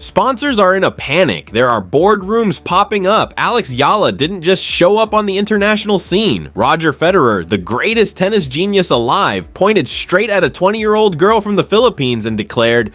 Sponsors are in a panic. There are boardrooms popping up. Alex Eala didn't just show up on the international scene. Roger Federer, the greatest tennis genius alive, pointed straight at a 20-year-old girl from the Philippines and declared,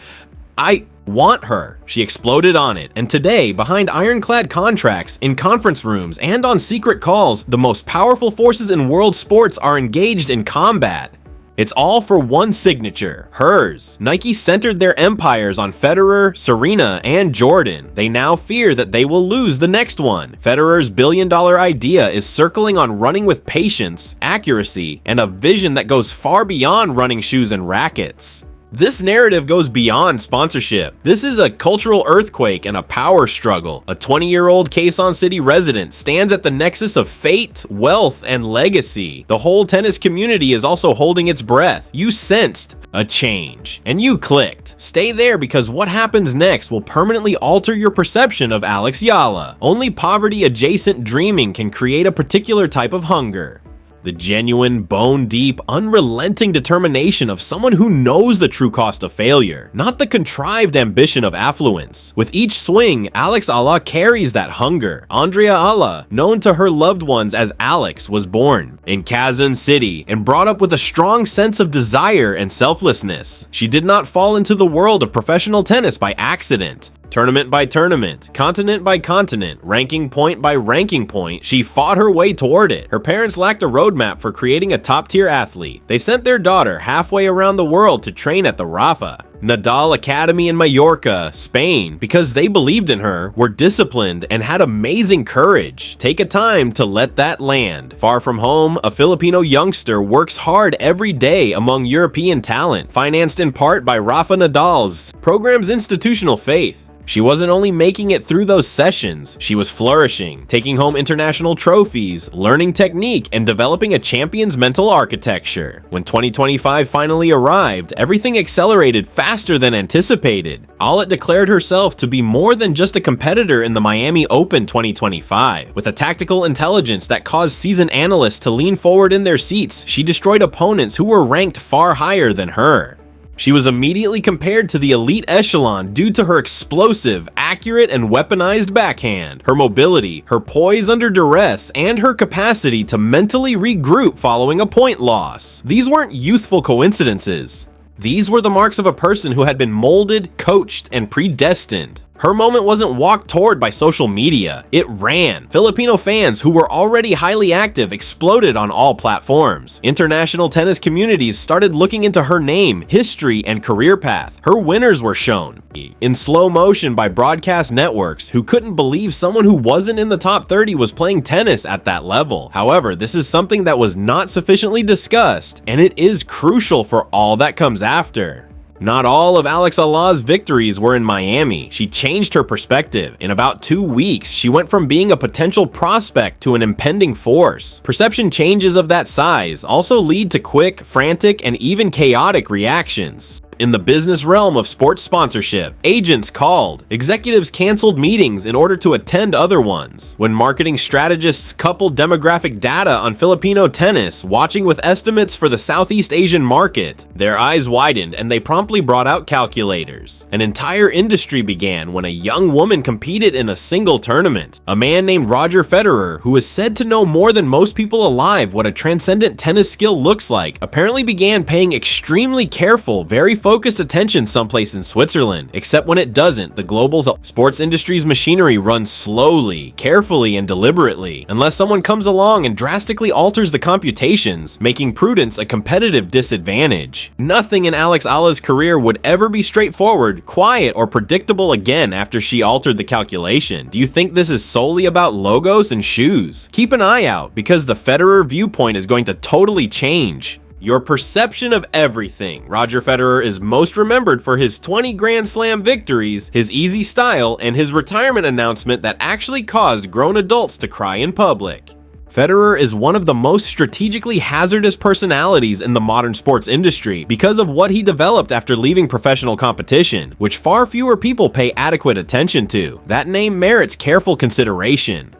"I want her." She exploded on it. And today, behind ironclad contracts, in conference rooms, and on secret calls, the most powerful forces in world sports are engaged in combat. It's all for one signature, hers. Nike centered their empires on Federer, Serena, and Jordan. They now fear that they will lose the next one. Federer's billion-dollar idea is circling on running with patience, accuracy, and a vision that goes far beyond running shoes and rackets. This narrative goes beyond sponsorship. This is a cultural earthquake and a power struggle. A 20-year-old Quezon City resident stands at the nexus of fate, wealth, and legacy. The whole tennis community is also holding its breath. You sensed a change, and you clicked. Stay there, because what happens next will permanently alter your perception of Alex Eala. Only poverty-adjacent dreaming can create a particular type of hunger. The genuine, bone-deep, unrelenting determination of someone who knows the true cost of failure, not the contrived ambition of affluence. With each swing, Alex Eala carries that hunger. Andrea Eala, known to her loved ones as Alex, was born in Quezon City and brought up with a strong sense of desire and selflessness. She did not fall into the world of professional tennis by accident. Tournament by tournament, continent by continent, ranking point by ranking point, she fought her way toward it. Her parents lacked a roadmap for creating a top-tier athlete. They sent their daughter halfway around the world to train at the Rafa Nadal Academy in Mallorca, Spain, because they believed in her, were disciplined, and had amazing courage. Take a time to let that land. Far from home, a Filipino youngster works hard every day among European talent, financed in part by Rafa Nadal's program's institutional faith. She wasn't only making it through those sessions, she was flourishing, taking home international trophies, learning technique, and developing a champion's mental architecture. When 2025 finally arrived, everything accelerated faster than anticipated. Eala declared herself to be more than just a competitor in the Miami Open 2025. With a tactical intelligence that caused seasoned analysts to lean forward in their seats, she destroyed opponents who were ranked far higher than her. She was immediately compared to the elite echelon due to her explosive, accurate, and weaponized backhand, her mobility, her poise under duress, and her capacity to mentally regroup following a point loss. These weren't youthful coincidences. These were the marks of a person who had been molded, coached, and predestined. Her moment wasn't walked toward by social media, it ran. Filipino fans who were already highly active exploded on all platforms. International tennis communities started looking into her name, history, and career path. Her winners were shown in slow motion by broadcast networks who couldn't believe someone who wasn't in the top 30 was playing tennis at that level. However, this is something that was not sufficiently discussed, and it is crucial for all that comes after. Not all of Alex Eala's victories were in Miami. She changed her perspective. In about 2 weeks, she went from being a potential prospect to an impending force. Perception changes of that size also lead to quick, frantic, and even chaotic reactions. In the business realm of sports sponsorship, agents called, executives canceled meetings in order to attend other ones. When marketing strategists coupled demographic data on Filipino tennis, watching with estimates for the Southeast Asian market, their eyes widened and they promptly brought out calculators. An entire industry began when a young woman competed in a single tournament. A man named Roger Federer, who is said to know more than most people alive what a transcendent tennis skill looks like, apparently began paying extremely careful, very focused attention someplace in Switzerland. Except when it doesn't, the global sports industry's machinery runs slowly, carefully, and deliberately, unless someone comes along and drastically alters the computations, making prudence a competitive disadvantage. Nothing in Alex Eala's career would ever be straightforward, quiet, or predictable again after she altered the calculation. Do you think this is solely about logos and shoes? Keep an eye out, because the Federer viewpoint is going to totally change. Your perception of everything. Roger Federer is most remembered for his 20 Grand Slam victories, his easy style, and his retirement announcement that actually caused grown adults to cry in public. Federer is one of the most strategically hazardous personalities in the modern sports industry because of what he developed after leaving professional competition, which far fewer people pay adequate attention to. That name merits careful consideration.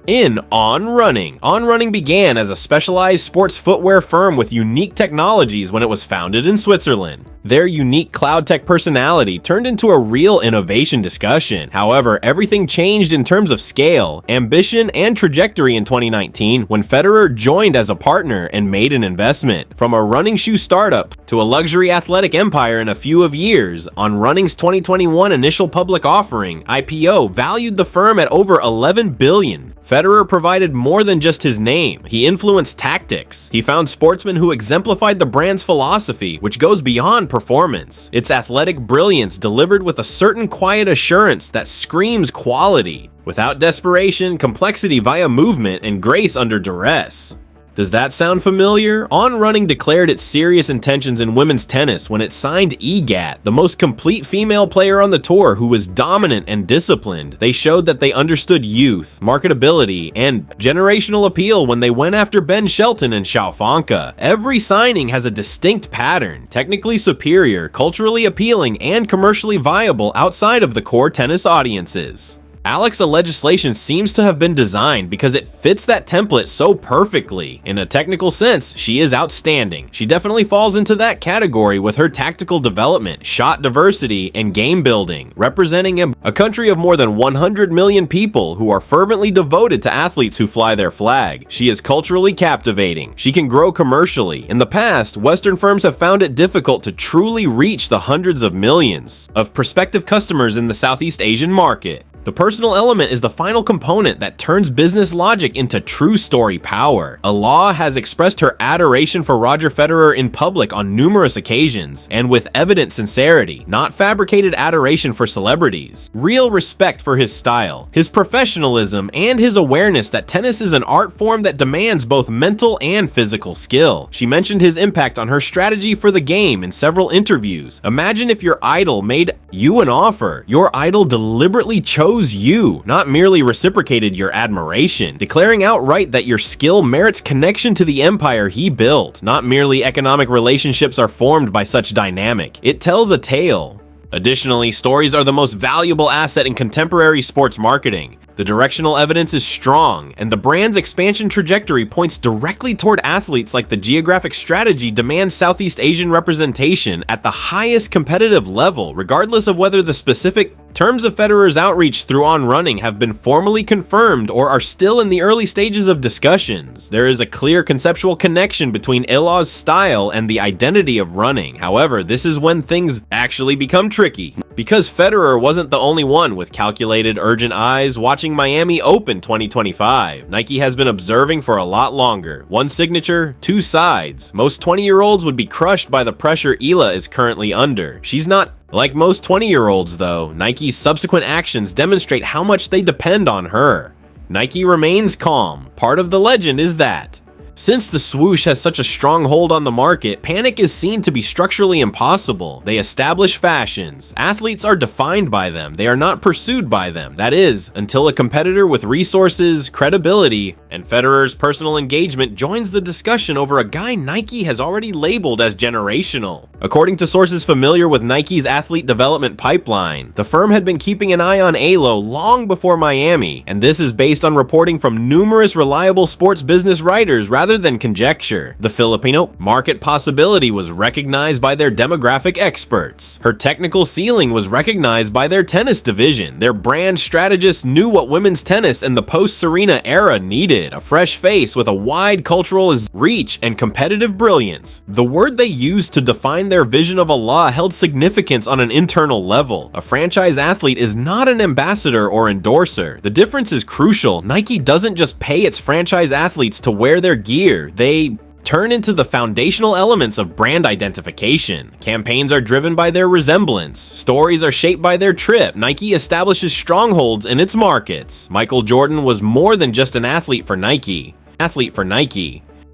On Running. On Running began as a specialized sports footwear firm with unique technologies when it was founded in Switzerland. Their unique cloud tech personality turned into a real innovation discussion. However, everything changed in terms of scale, ambition, and trajectory in 2019 when Federer joined as a partner and made an investment. From a running shoe startup to a luxury athletic empire in a few of years, On Running's 2021 initial public offering, IPO, valued the firm at over $11 billion. Federer provided more than just his name. He influenced tactics. He found sportsmen who exemplified the brand's philosophy, which goes beyond performance. It's athletic brilliance delivered with a certain quiet assurance that screams quality, without desperation, complexity via movement, and grace under duress. Does that sound familiar? On Running declared its serious intentions in women's tennis when it signed EGAT, the most complete female player on the tour who was dominant and disciplined. They showed that they understood youth, marketability, and generational appeal when they went after Ben Shelton and Xiaofanka. Every signing has a distinct pattern, technically superior, culturally appealing, and commercially viable outside of the core tennis audiences. Alex Eala legislation seems to have been designed because it fits that template so perfectly. In a technical sense, she is outstanding. She definitely falls into that category with her tactical development, shot diversity, and game building, representing a country of more than 100 million people who are fervently devoted to athletes who fly their flag. She is culturally captivating. She can grow commercially. In the past, Western firms have found it difficult to truly reach the hundreds of millions of prospective customers in the Southeast Asian market. The personal element is the final component that turns business logic into true story power. Eala has expressed her adoration for Roger Federer in public on numerous occasions, and with evident sincerity, not fabricated adoration for celebrities. Real respect for his style, his professionalism, and his awareness that tennis is an art form that demands both mental and physical skill. She mentioned his impact on her strategy for the game in several interviews. Imagine if your idol made you an offer. Your idol deliberately chose you, not merely reciprocated your admiration, declaring outright that your skill merits connection to the empire he built. Not merely economic relationships are formed by such dynamic. It tells a tale. Additionally, stories are the most valuable asset in contemporary sports marketing. The directional evidence is strong, and the brand's expansion trajectory points directly toward athletes like the geographic strategy demands Southeast Asian representation at the highest competitive level, regardless of whether the specific terms of Federer's outreach through On Running have been formally confirmed or are still in the early stages of discussions. There is a clear conceptual connection between Eala's style and the identity of running. However, this is when things actually become tricky. Because Federer wasn't the only one with calculated, urgent eyes watching Miami Open 2025. Nike has been observing for a lot longer. One signature, two sides. Most 20-year-olds would be crushed by the pressure Eala is currently under. She's not like most 20-year-olds though. Nike's subsequent actions demonstrate how much they depend on her. Nike remains calm. Part of the legend is that since the swoosh has such a strong hold on the market, panic is seen to be structurally impossible. They establish fashions. Athletes are defined by them. They are not pursued by them. That is, until a competitor with resources, credibility, and Federer's personal engagement joins the discussion over a guy Nike has already labeled as generational. According to sources familiar with Nike's athlete development pipeline, the firm had been keeping an eye on Eala long before Miami, and this is based on reporting from numerous reliable sports business writers rather than conjecture. The Filipino market possibility was recognized by their demographic experts. Her technical ceiling was recognized by their tennis division. Their brand strategists knew what women's tennis and the post-Serena era needed: a fresh face with a wide cultural reach and competitive brilliance. The word they used to define their vision of Eala held significance on an internal level. A franchise athlete is not an ambassador or endorser. The difference is crucial. Nike doesn't just pay its franchise athletes to wear their gear. They turn into the foundational elements of brand identification. Campaigns are driven by their resemblance. Stories are shaped by their trip. Nike establishes strongholds in its markets. Michael Jordan was more than just an athlete for Nike.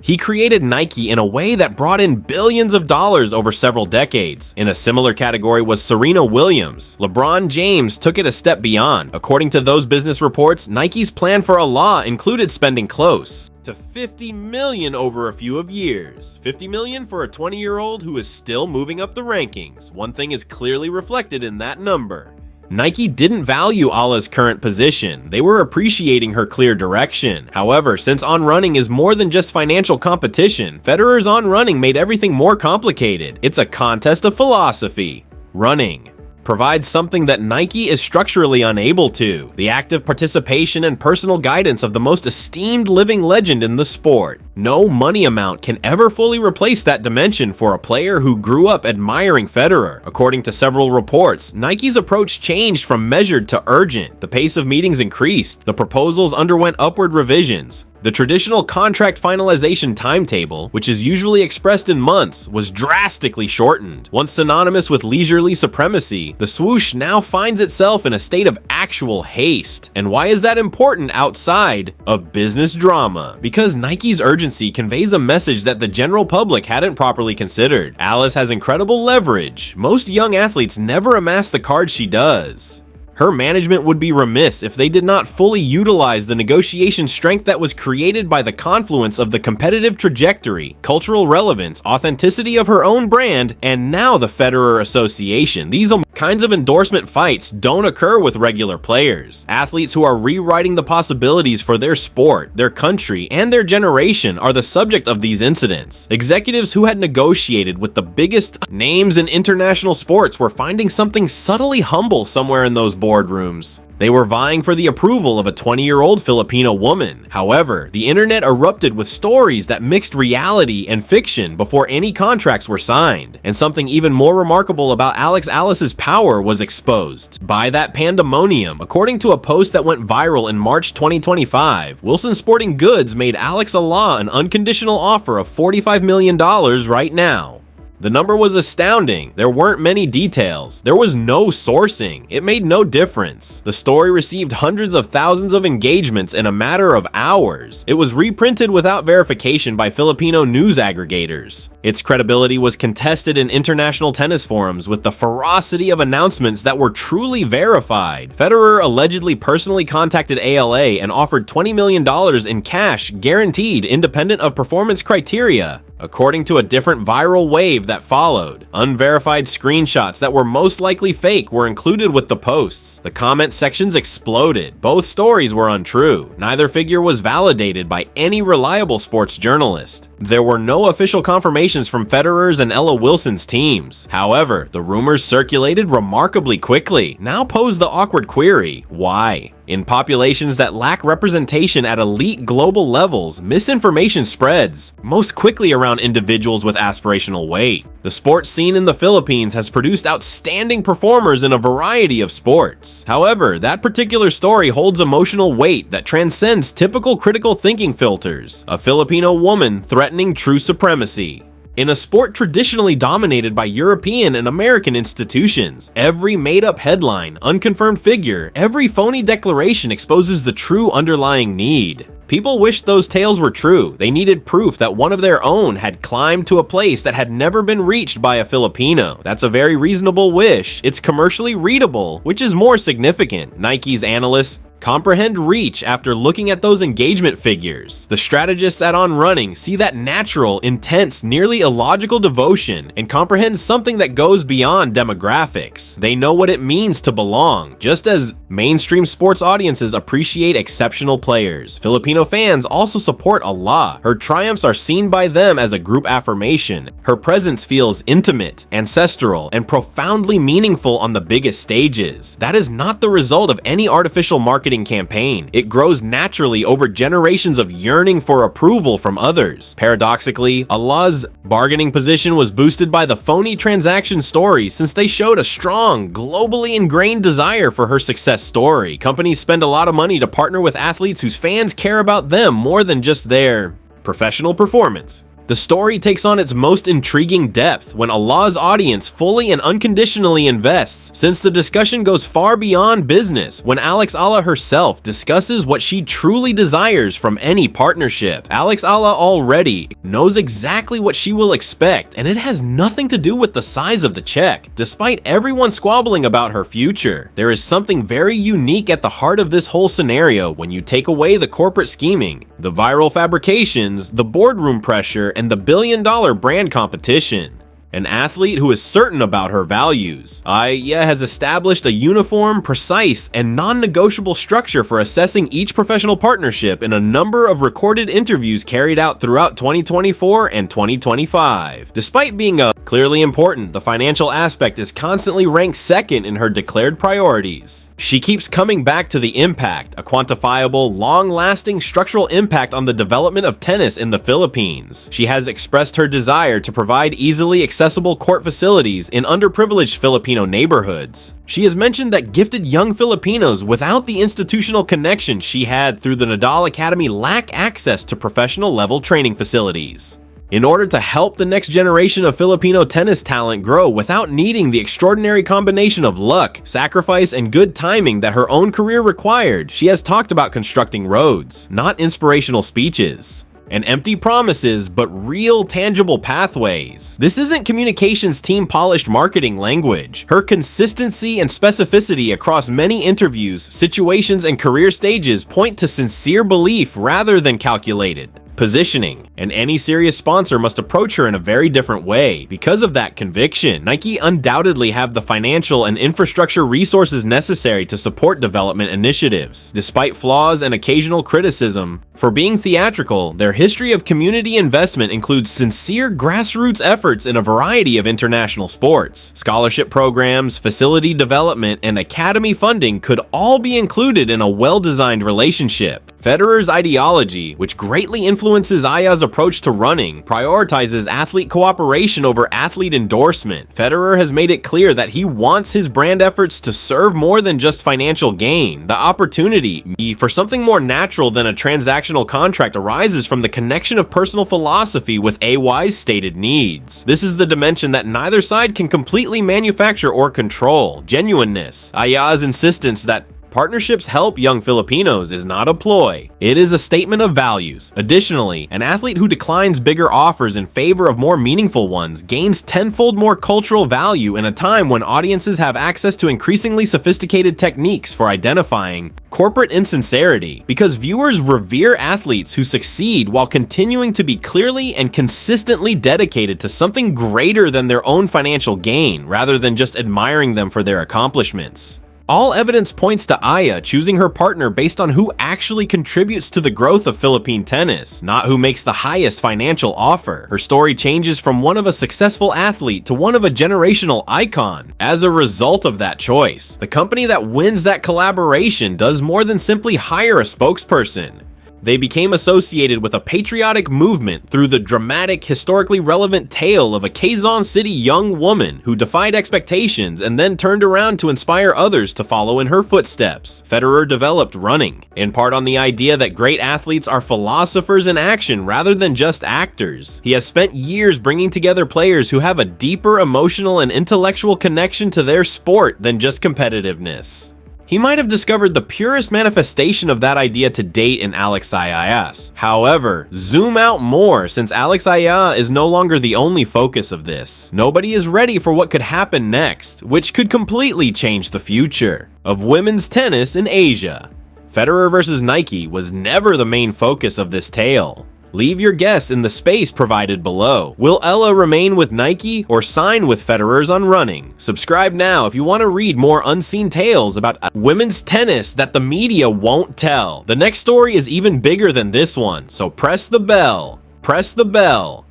He created Nike in a way that brought in billions of dollars over several decades. In a similar category was Serena Williams. LeBron James took it a step beyond. According to those business reports, Nike's plan for Eala included spending close to $50 million over a few of years. $50 million for a 20-year-old who is still moving up the rankings. One thing is clearly reflected in that number. Nike didn't value Eala's current position. They were appreciating her clear direction. However, since On Running is more than just financial competition, Federer's On Running made everything more complicated. It's a contest of philosophy. Running provides something that Nike is structurally unable to: the active participation and personal guidance of the most esteemed living legend in the sport. No money amount can ever fully replace that dimension for a player who grew up admiring Federer. According to several reports, Nike's approach changed from measured to urgent. The pace of meetings increased. The proposals underwent upward revisions. The traditional contract finalization timetable, which is usually expressed in months, was drastically shortened. Once synonymous with leisurely supremacy, the swoosh now finds itself in a state of actual haste. And why is that important outside of business drama? Because Nike's urgency conveys a message that the general public hadn't properly considered. Alice has incredible leverage. Most young athletes never amass the cards she does. Her management would be remiss if they did not fully utilize the negotiation strength that was created by the confluence of the competitive trajectory, cultural relevance, authenticity of her own brand, and now the Federer Association. These kinds of endorsement fights don't occur with regular players. Athletes who are rewriting the possibilities for their sport, their country, and their generation are the subject of these incidents. Executives who had negotiated with the biggest names in international sports were finding something subtly humble somewhere in those boardrooms. They were vying for the approval of a 20-year-old Filipino woman. However, the internet erupted with stories that mixed reality and fiction before any contracts were signed. And something even more remarkable about Alex Eala's power was exposed by that pandemonium. According to a post that went viral in March 2025, Wilson Sporting Goods made Alex Eala an unconditional offer of $45 million right now. The number was astounding. There weren't many details. There was no sourcing. It made no difference. The story received hundreds of thousands of engagements in a matter of hours. It was reprinted without verification by Filipino news aggregators. Its credibility was contested in international tennis forums with the ferocity of announcements that were truly verified. Federer allegedly personally contacted ALA and offered $20 million in cash, guaranteed, independent of performance criteria. According to a different viral wave that followed, unverified screenshots that were most likely fake were included with the posts. The comment sections exploded. Both stories were untrue. Neither figure was validated by any reliable sports journalist. There were no official confirmations from Federer's and Ella Wilson's teams. However, the rumors circulated remarkably quickly. Now pose the awkward query: why? In populations that lack representation at elite global levels, misinformation spreads, most quickly around individuals with aspirational weight. The sports scene in the Philippines has produced outstanding performers in a variety of sports. However, that particular story holds emotional weight that transcends typical critical thinking filters. A Filipino woman threatening true supremacy. In a sport traditionally dominated by European and American institutions, every made-up headline, unconfirmed figure, every phony declaration exposes the true underlying need. People wished those tales were true. They needed proof that one of their own had climbed to a place that had never been reached by a Filipino. That's a very reasonable wish. It's commercially readable, which is more significant. Nike's analysts comprehend reach after looking at those engagement figures. The strategists at On Running see that natural, intense, nearly illogical devotion and comprehend something that goes beyond demographics. They know what it means to belong, just as mainstream sports audiences appreciate exceptional players. Filipino fans also support Eala. Her triumphs are seen by them as a group affirmation. Her presence feels intimate, ancestral, and profoundly meaningful on the biggest stages. That is not the result of any artificial marketing campaign. It grows naturally over generations of yearning for approval from others. Paradoxically, Eala's bargaining position was boosted by the phony transaction story, since they showed a strong, globally ingrained desire for her success story. Companies spend a lot of money to partner with athletes whose fans care about them more than just their professional performance. The story takes on its most intriguing depth when Eala's audience fully and unconditionally invests, since the discussion goes far beyond business when Alex Eala herself discusses what she truly desires from any partnership. Alex Eala already knows exactly what she will expect, and it has nothing to do with the size of the check. Despite everyone squabbling about her future, there is something very unique at the heart of this whole scenario when you take away the corporate scheming, the viral fabrications, the boardroom pressure, and the billion-dollar brand competition. An athlete who is certain about her values. Eala has established a uniform, precise, and non-negotiable structure for assessing each professional partnership in a number of recorded interviews carried out throughout 2024 and 2025. Despite being clearly important, the financial aspect is constantly ranked second in her declared priorities. She keeps coming back to the impact, a quantifiable, long-lasting structural impact on the development of tennis in the Philippines. She has expressed her desire to provide easily accessible court facilities in underprivileged Filipino neighborhoods. She has mentioned that gifted young Filipinos without the institutional connection she had through the Nadal Academy lack access to professional-level training facilities. In order to help the next generation of Filipino tennis talent grow without needing the extraordinary combination of luck, sacrifice, and good timing that her own career required, she has talked about constructing roads, not inspirational speeches, and empty promises, but real tangible pathways. This isn't communications team polished marketing language. Her consistency and specificity across many interviews, situations, and career stages point to sincere belief rather than calculated positioning, and any serious sponsor must approach her in a very different way. Because of that conviction, Nike undoubtedly have the financial and infrastructure resources necessary to support development initiatives. Despite flaws and occasional criticism for being theatrical, their history of community investment includes sincere grassroots efforts in a variety of international sports. Scholarship programs, facility development, and academy funding could all be included in a well-designed relationship. Federer's ideology, which greatly influences Eala's approach to running, prioritizes athlete cooperation over athlete endorsement. Federer has made it clear that he wants his brand efforts to serve more than just financial gain. The opportunity for something more natural than a transactional contract arises from the connection of personal philosophy with AY's stated needs. This is the dimension that neither side can completely manufacture or control. Genuineness. Eala's insistence that partnerships help young Filipinos is not a ploy. It is a statement of values. Additionally, an athlete who declines bigger offers in favor of more meaningful ones gains tenfold more cultural value in a time when audiences have access to increasingly sophisticated techniques for identifying corporate insincerity, because viewers revere athletes who succeed while continuing to be clearly and consistently dedicated to something greater than their own financial gain, rather than just admiring them for their accomplishments. All evidence points to Eala choosing her partner based on who actually contributes to the growth of Philippine tennis, not who makes the highest financial offer. Her story changes from one of a successful athlete to one of a generational icon. As a result of that choice, the company that wins that collaboration does more than simply hire a spokesperson. They became associated with a patriotic movement through the dramatic, historically relevant tale of a Quezon City young woman who defied expectations and then turned around to inspire others to follow in her footsteps. Federer developed running, in part on the idea that great athletes are philosophers in action rather than just actors. He has spent years bringing together players who have a deeper emotional and intellectual connection to their sport than just competitiveness. He might have discovered the purest manifestation of that idea to date in Alex Eala. However, zoom out more, since Alex Eala is no longer the only focus of this. Nobody is ready for what could happen next, which could completely change the future of women's tennis in Asia. Federer versus Nike was never the main focus of this tale. Leave your guess in the space provided below. Will Eala remain with Nike or sign with Federer's on running? Subscribe now if you want to read more unseen tales about women's tennis that the media won't tell. The next story is even bigger than this one, so press the bell. Press the bell.